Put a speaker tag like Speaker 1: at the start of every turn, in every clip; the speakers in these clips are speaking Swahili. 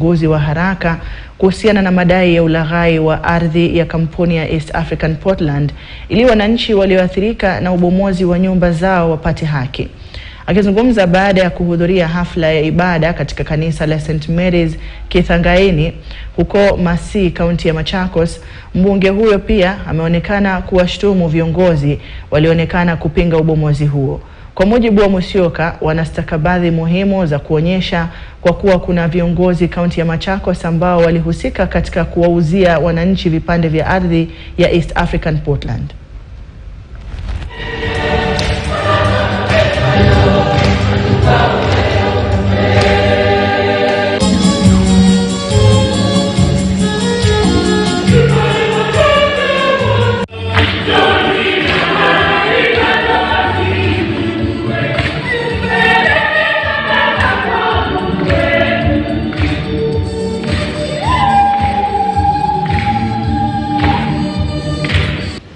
Speaker 1: Uchunguzi wa haraka kuhusiana na madai ya ulaghai wa ardhi ya kampuni ya East African Portland ili wananchi walioathirika na ubomozi wa nyumba zao wapate haki. Akizungumza baada ya kuhudhuria hafla ya ibada katika kanisa la St. Mary's Kithangaini huko Masi, kaunti ya Machakos, mbunge huyo pia ameonekana kuwashtumu viongozi walioonekana kupinga ubomozi huo. Kwa mujibu wa Musyoka, wana stakabadhi muhimu za kuonyesha kwa kuwa kuna viongozi kaunti ya Machakos ambao walihusika katika kuwauzia wananchi vipande vya ardhi ya East African Portland.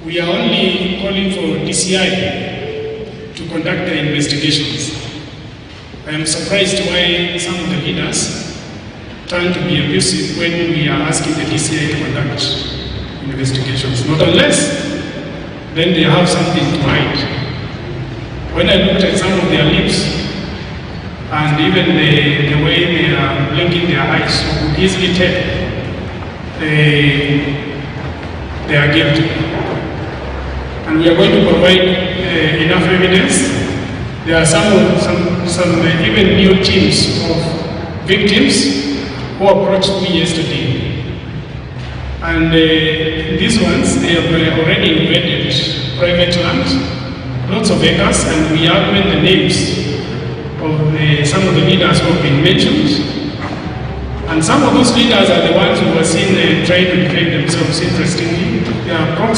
Speaker 2: We are only calling for DCI to conduct the investigations. I am surprised why some of the leaders turn to be abusive when we are asking the DCI to conduct investigations. Not unless then they have something to hide. When I looked at some of their lips and even the way they are blinking their eyes, you could easily tell they are guilty. And we are going to provide enough evidence. There are some even new teams of victims who approached me yesterday. And these ones, they have already invaded private land, lots of acres, and we have even the names of some of the leaders who have been mentioned. And some of those leaders are the ones who were seen trying to defend themselves. Interestingly, they are